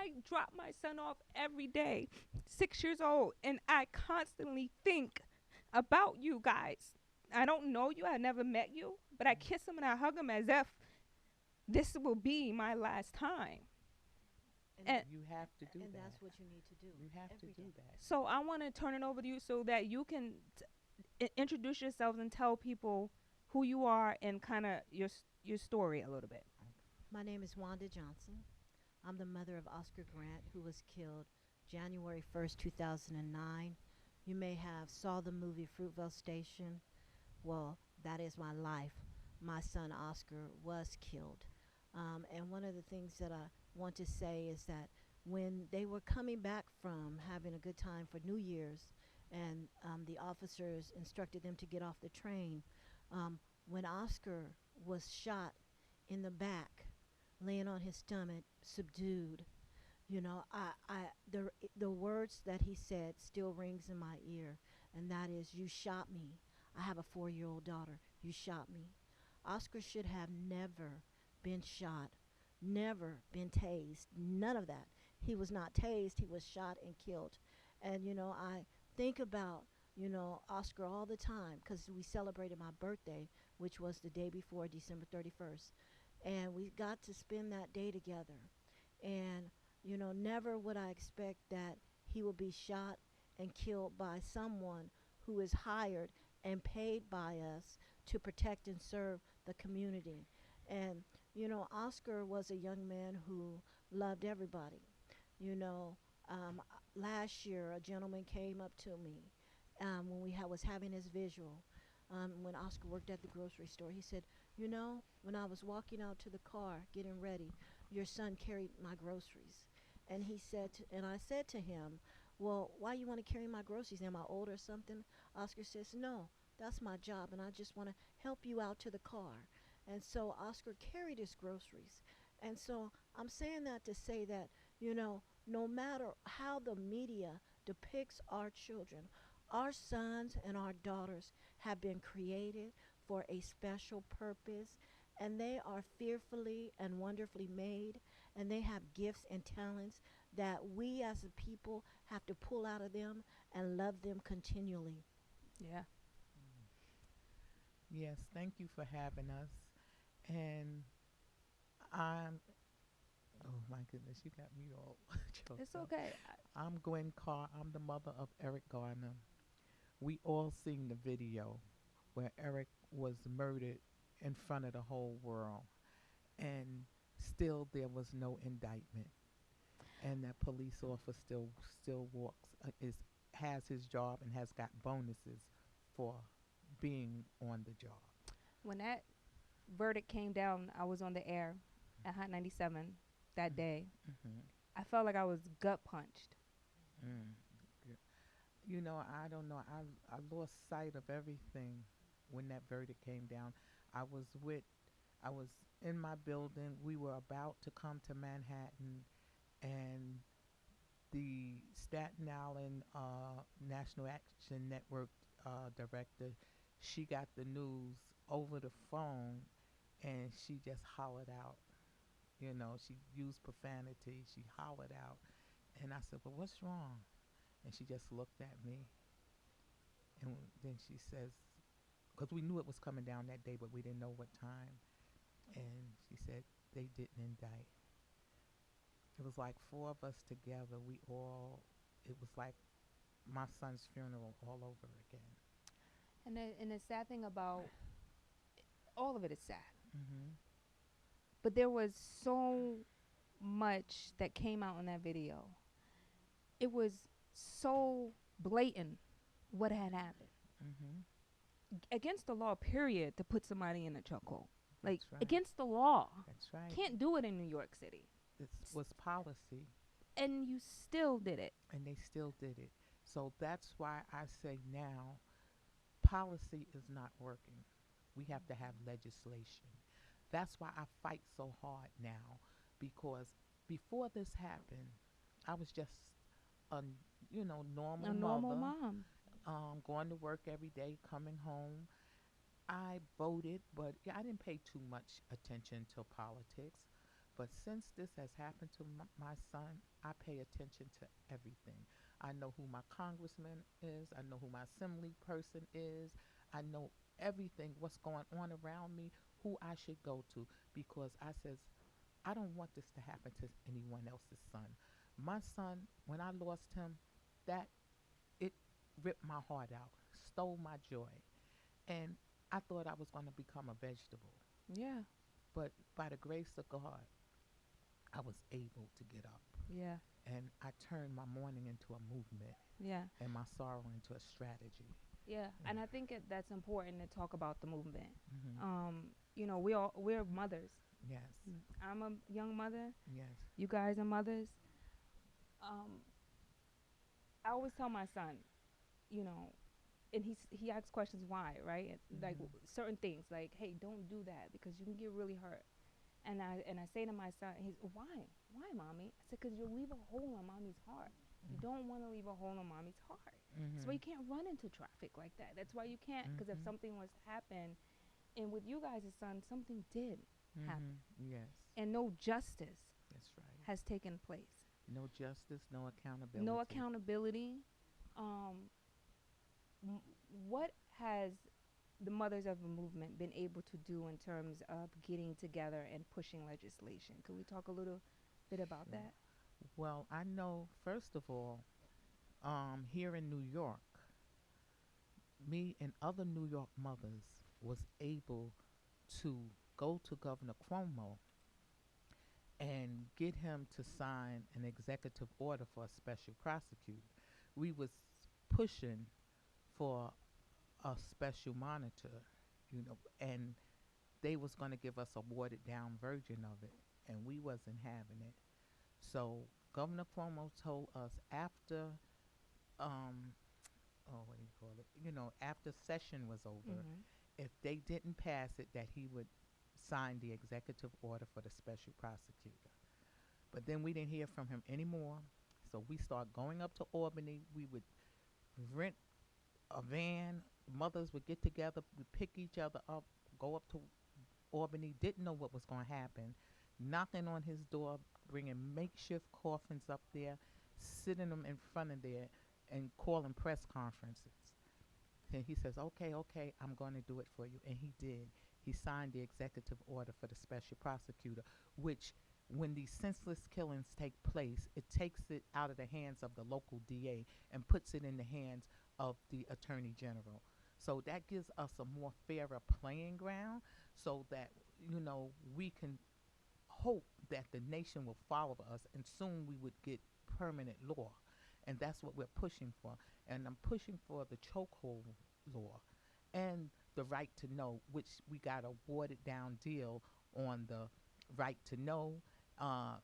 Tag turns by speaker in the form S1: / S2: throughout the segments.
S1: I drop my son off every day, 6 years old, and I constantly think about you guys. I don't know you, I never met you, but I kiss him and I hug him as if this will be my last time.
S2: And
S1: And
S3: You have to do
S2: and
S3: that.
S2: that's what you need to do
S3: You have to
S2: every
S3: do
S2: day.
S3: that.
S1: so I want to turn it over to you so that you can introduce yourselves and tell people who you are and kind of your story a little bit.
S2: My name is Wanda Johnson. I'm the mother of Oscar Grant, who was killed January 1st, 2009. You may have saw the movie Fruitvale Station. Well, that is my life. My son Oscar was killed. And one of the things that I want to say is that when they were coming back from having a good time for New Year's, and the officers instructed them to get off the train, um, when Oscar was shot in the back, laying on his stomach, subdued, the words that he said still rings in my ear, and that is, "You shot me. I have a 4-year-old daughter. You shot me." Oscar should have never been shot, never been tased, none of that. He was not tased. He was shot and killed. And I think about Oscar all the time because we celebrated my birthday, which was the day before December 31st, and we got to spend that day together. And never would I expect that he will be shot and killed by someone who is hired and paid by us to protect and serve the community. And Oscar was a young man who loved everybody. You know, last year a gentleman came up to me when was having his visual. When Oscar worked at the grocery store, he said, when I was walking out to the car getting ready, your son carried my groceries. And and I said to him, "Well, why you want to carry my groceries? Am I old or something?" Oscar says, "No, that's my job, and I just want to help you out to the car." And so Oscar carried his groceries. And so I'm saying that to say that, no matter how the media depicts our children, our sons and our daughters have been created for a special purpose, and they are fearfully and wonderfully made, and they have gifts and talents that we as a people have to pull out of them and love them continually.
S1: Yeah.
S3: Yes, thank you for having us. And I'm, oh my goodness, you got me all choked
S1: It's
S3: up.
S1: okay.
S3: I'm Gwen Carr. I'm the mother of Eric Garner. We all seen the video where Eric was murdered in front of the whole world, and still there was no indictment. And that police officer still walks is has his job and has got bonuses for being on the job.
S1: When that verdict came down, I was on the air at Hot 97 that day.
S3: Mm-hmm.
S1: I felt like I was gut punched.
S3: Mm. You know, I don't know. I lost sight of everything when that verdict came down. I was with, I was in my building. We were about to come to Manhattan, and the Staten Island National Action Network director, she got the news over the phone, and she just hollered out. You know, she used profanity. She hollered out, and I said, "Well, what's wrong?" And she just looked at me, and then she says, because we knew it was coming down that day, but we didn't know what time. And she said, "They didn't indict." It was like four of us together. We all, it was like my son's funeral all over again.
S1: And the sad thing about all of it is sad.
S3: Mm-hmm.
S1: But there was so much that came out in that video. It was so blatant what had happened.
S3: Mm-hmm.
S1: Against the law, period, to put somebody in a chokehold. Like,
S3: That's right.
S1: against the law.
S3: That's right.
S1: Can't do it in New York City.
S3: This was policy,
S1: And you still did it.
S3: and they still did it. So that's why I say now policy is not working. We have to have legislation. That's why I fight so hard now, because before this happened, I was just a normal
S1: A normal
S3: mother,
S1: mom.
S3: going to work every day, coming home. I voted, but yeah, I didn't pay too much attention to politics. But since this has happened to my son, I pay attention to everything. I know who my congressman is. I know who my assembly person is. I know everything, what's going on around me, who I should go to, because I says, I don't want this to happen to anyone else's son. My son, when I lost him, that it ripped my heart out, stole my joy. And I thought I was going to become a vegetable.
S1: Yeah.
S3: But by the grace of God, I was able to get up.
S1: Yeah.
S3: And I turned my mourning into a movement
S1: Yeah.
S3: and my sorrow into a strategy.
S1: Yeah.
S3: Yeah.
S1: And I think that's important to talk about the movement.
S3: Hmm.
S1: We're mothers.
S3: Yes.
S1: I'm a young mother.
S3: Yes.
S1: You guys are mothers. Um, I always tell my son, you know, and he asks questions why, right? Like
S3: Mhm.
S1: certain things, like, hey, don't do that because you can get really hurt. And I say to my son, he's why, mommy? I said, because you'll leave a hole in mommy's heart. You don't want to leave a hole in mommy's heart. That's why
S3: Mhm.
S1: you can't run into traffic like that. That's why you can't, because if
S3: Mhm.
S1: something was to happen, and with you guys' son, something did happen,
S3: Mhm. Yes.
S1: and no justice
S3: That's right.
S1: has taken place.
S3: No justice, no
S1: No
S3: accountability.
S1: accountability. Um, what has the Mothers of the Movement been able to do in terms of getting together and pushing legislation? Could we talk a little bit about
S3: Sure.
S1: that?
S3: Well, I know first of all, here in New York, me and other New York mothers was able to go to Governor Cuomo and get him to sign an executive order for a special prosecutor. We was pushing for a special monitor, and they was going to give us a watered down version of it, and we wasn't having it. So Governor Cuomo told us after, um, what do you call it? After session was over,
S1: Mm-hmm.
S3: if they didn't pass it, that he would sign the executive order for the special prosecutor. But then we didn't hear from him anymore. So we started going up to Albany. We would rent a van. Mothers would get together, we'd pick each other up, go up to Albany, didn't know what was going to happen, knocking on his door, bringing makeshift coffins up there, sitting them in front of there, and calling press conferences. And he says, okay, okay, I'm going to do it for you. And he did. He signed the executive order for the special prosecutor, which, when these senseless killings take place, it takes it out of the hands of the local DA and puts it in the hands of the attorney general. So that gives us a more fairer playing ground so that, we can hope that the nation will follow us and soon we would get permanent law. And that's what we're pushing for. And I'm pushing for the chokehold law and the right to know, which we got a watered down deal on the right to know. Uh,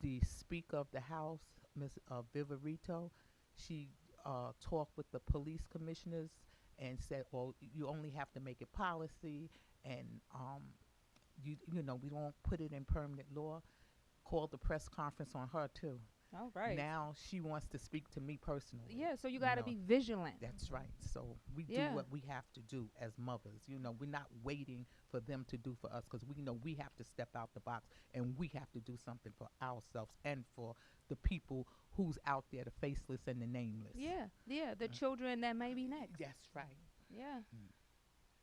S3: the Speaker of the House, Ms. Viverito, she talked with the police commissioners and said, well, you only have to make it policy, and we don't put it in permanent law. Called the press conference on her too.
S1: All right.
S3: Now she wants to speak to me personally.
S1: Yeah, so you
S3: You
S1: got to
S3: know,
S1: be vigilant.
S3: that's right. So we do
S1: Yeah.
S3: what we have to do as mothers. We're not waiting for them to do for us, because we know we have to step out the box and we have to do something for ourselves and for the people who's out there, the faceless and the nameless.
S1: Yeah. Yeah, the
S3: Uh,
S1: children that may be next.
S3: That's right.
S1: Yeah.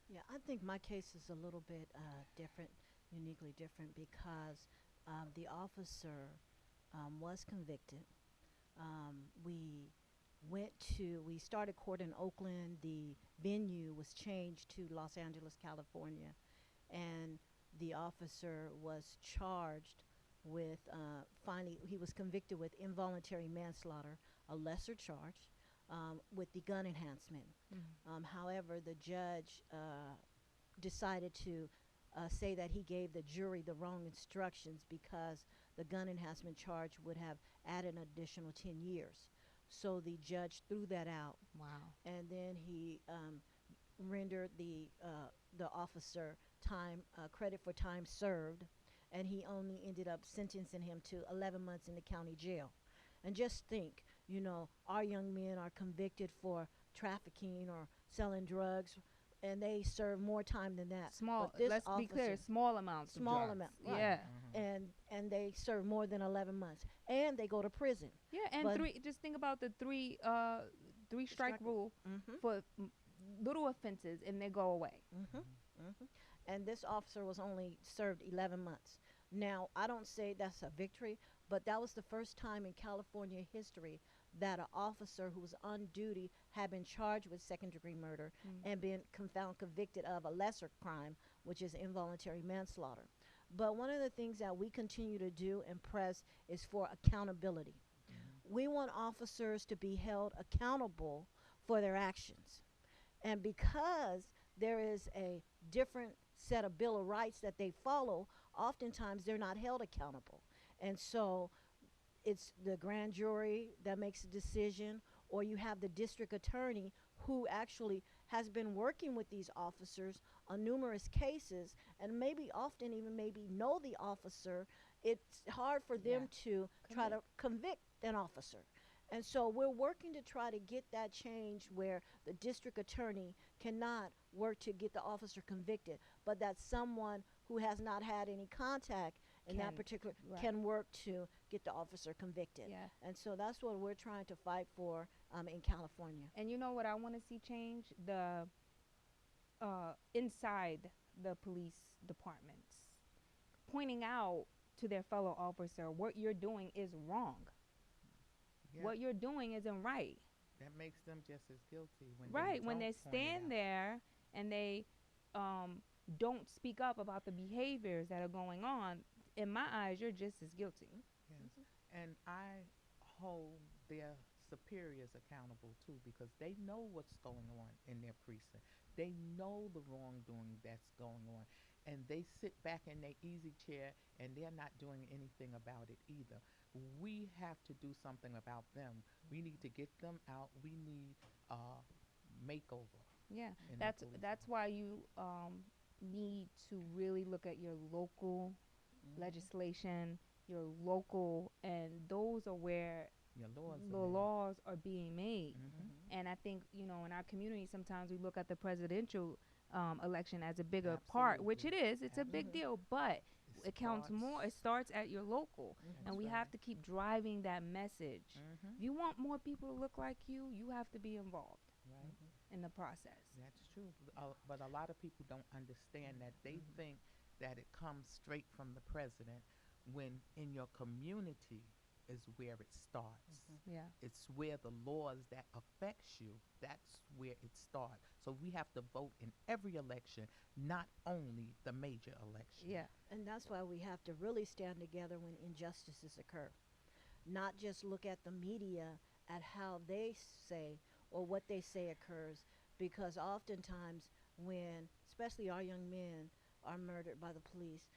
S2: Yeah, I think my case is a little bit different, uniquely different, because the officer was convicted. We we started court in Oakland. The venue was changed to Los Angeles, California, and the officer was charged with, finally, he was convicted with involuntary manslaughter, a lesser charge, with the gun enhancement.
S1: Mm.
S2: However, the judge decided to say that he gave the jury the wrong instructions because the gun enhancement charge would have added an additional 10 years. So the judge threw that out,
S1: Wow.
S2: and then he rendered the officer time credit for time served, and he only ended up sentencing him to 11 months in the county jail. And just think, our young men are convicted for trafficking or selling drugs, and they serve more time than that.
S1: Small.
S2: But this
S1: Let's be clear.
S2: officer,
S1: Small amounts of
S2: small
S1: drugs.
S2: amount, right?
S1: Yeah.
S2: And they serve more than 11 months, and they go to prison.
S1: Yeah. And
S2: But
S1: three. Just think about the three strike rule
S2: Mm-hmm.
S1: for little offenses, and they go away.
S2: Mm-hmm. Mm-hmm. And this officer was only served 11 months. Now, I don't say that's a victory, but that was the first time in California history that an officer who was on duty had been charged with second-degree murder
S1: Mm.
S2: and been found convicted of a lesser crime, which is involuntary manslaughter. But one of the things that we continue to do and press is for accountability. We want officers to be held accountable for their actions. And because there is a different set of Bill of Rights that they follow, oftentimes they're not held accountable. And so it's the grand jury that makes a decision, or you have the district attorney who actually has been working with these officers on numerous cases and maybe often even maybe know the officer. It's hard for them
S1: Yeah.
S2: to try to convict an officer. And so we're working to try to get that change where the district attorney cannot work to get the officer convicted, but that someone who has not had any contact in that
S1: Can-
S2: particular
S1: right.
S2: can work to get the officer convicted.
S1: Yeah.
S2: And so that's what we're trying to fight for in California.
S1: And you know what I want to see change? The inside the police departments, pointing out to their fellow officer, what you're doing is wrong.
S3: Yeah,
S1: What you're doing isn't right.
S3: that makes them just as guilty when
S1: Right.
S3: they
S1: When
S3: don't
S1: they
S3: point it
S1: stand
S3: out.
S1: there and they don't speak up about the behaviors that are going on, in my eyes, you're just as guilty.
S3: Yes. And I hold their superiors accountable too because they know what's going on in their precinct. They know the wrongdoing that's going on. And they sit back in their easy chair and they're not doing anything about it either. We have to do something about them. We need to get them out. We need a makeover
S1: Yeah.
S3: in the
S1: That's
S3: police
S1: that's
S3: department.
S1: why you need to really look at your local legislation, your local, and those are where
S3: Your laws
S1: the
S3: are made.
S1: laws are being made.
S3: Mm-hmm.
S1: And I think, in our community, sometimes we look at the presidential election as a bigger part, which
S3: Absolutely.
S1: it is. It's a big
S2: Mhm.
S1: deal, but
S3: It
S1: it counts more. It
S3: starts.
S1: starts at your local.
S2: Mhm.
S1: And
S3: That's
S1: we have
S3: right.
S1: to keep driving that message.
S3: Mm-hmm.
S1: If you want more people to look like you have to be involved
S3: Right.
S1: in the process.
S3: That's true. But a lot of people don't understand that. They think that it comes straight from the president when in your community is where it starts.
S1: Yeah.
S3: It's where the laws that affects you, that's where it starts. So we have to vote in every election, not only the major election.
S1: Yeah.
S2: And that's why we have to really stand together when injustices occur. Not just look at the media at how they say or what they say occurs, because oftentimes when especially our young men are murdered by the police,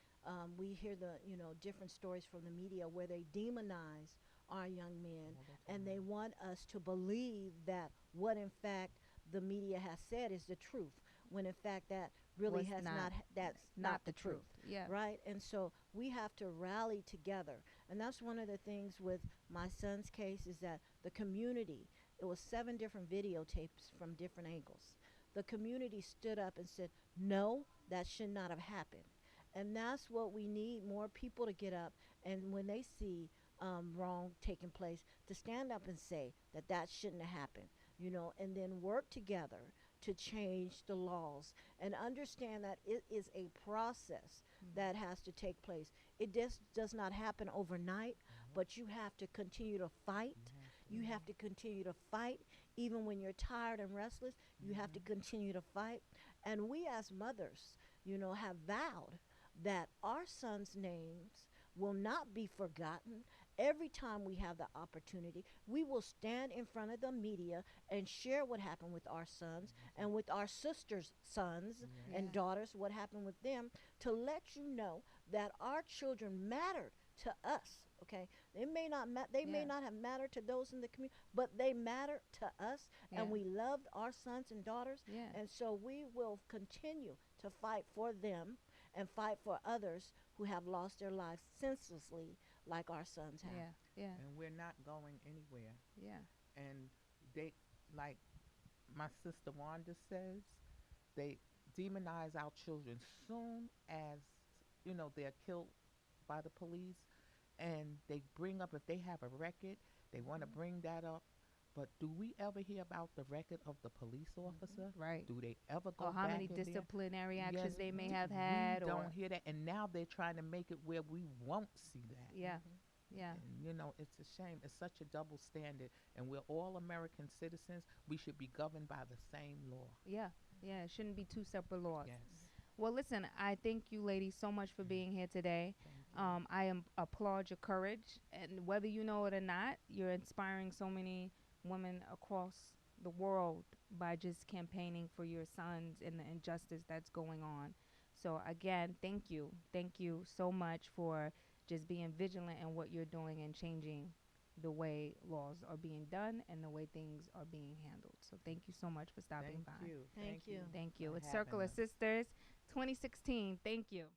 S2: we hear the different stories from the media where they demonize our young men
S3: All the
S2: and they
S3: time.
S2: want us to believe that what in fact the media has said is the truth, when in fact that really
S1: Was
S2: has
S1: not-
S2: not, that's not the truth.
S1: Yeah.
S2: Right? And so we have to rally together. And that's one of the things with my son's case is that the community, it was 7 different videotapes from different angles. The community stood up and said, no, that should not have happened. And that's what we need, more people to get up and when they see wrong taking place, to stand up and say that that shouldn't have happened, and then work together to change the laws and understand that it is a process that has to take place. It just does not happen overnight, but you have to continue to fight. You have to continue to fight even when you're tired and restless. You have to continue to fight. And we as mothers, have vowed that our sons' names will not be forgotten. Every time we have the opportunity, we will stand in front of the media and share what happened with our sons and with our sisters' sons and
S1: Yeah.
S2: daughters, what happened with them, to let you know that our children mattered to us. Okay, they may not they may
S1: Yeah.
S2: not have mattered to those in the community, but they matter to us,
S1: Yeah.
S2: and we loved our sons and daughters,
S1: Yeah.
S2: and so we will continue to fight for them and fight for others who have lost their lives senselessly like our sons have.
S1: Yeah. Yeah.
S3: And we're not going anywhere.
S1: Yeah.
S3: And they, like my sister Wanda says, They demonize our children soon as they're killed by the police, and they bring up if they have a record, they want to
S1: Mhm.
S3: bring that up. But do we ever hear about the record of the police
S2: Mhm.
S3: officer?
S1: Right.
S3: Do they ever
S1: Or
S3: go
S1: how
S3: back
S1: many
S3: in there?
S1: disciplinary
S3: Yes,
S1: actions they may
S2: Mhm.
S1: have
S3: we
S1: had,
S3: don't
S1: or
S3: hear that, and now they're trying to make it where we won't see that.
S1: yeah,
S2: Mhm.
S1: yeah,
S3: And it's a shame. It's such a double standard, and we're all American citizens. We should be governed by the same law.
S1: yeah, yeah. It shouldn't be two separate laws.
S3: Yes.
S1: Well, listen, I thank you, ladies, so much for being here today.
S3: Thank you.
S1: I applaud your courage, and whether you know it or not, you're inspiring so many women across the world by just campaigning for your sons and the injustice that's going on. So again, thank you so much for just being vigilant in what you're doing and changing the way laws are being done and the way things are being handled. So thank you so much for stopping
S3: Thank
S1: by.
S3: you.
S2: Thank you.
S1: Thank you.
S3: For
S1: It's
S3: having
S1: Circle of
S3: us.
S1: Sisters 2016. Thank you.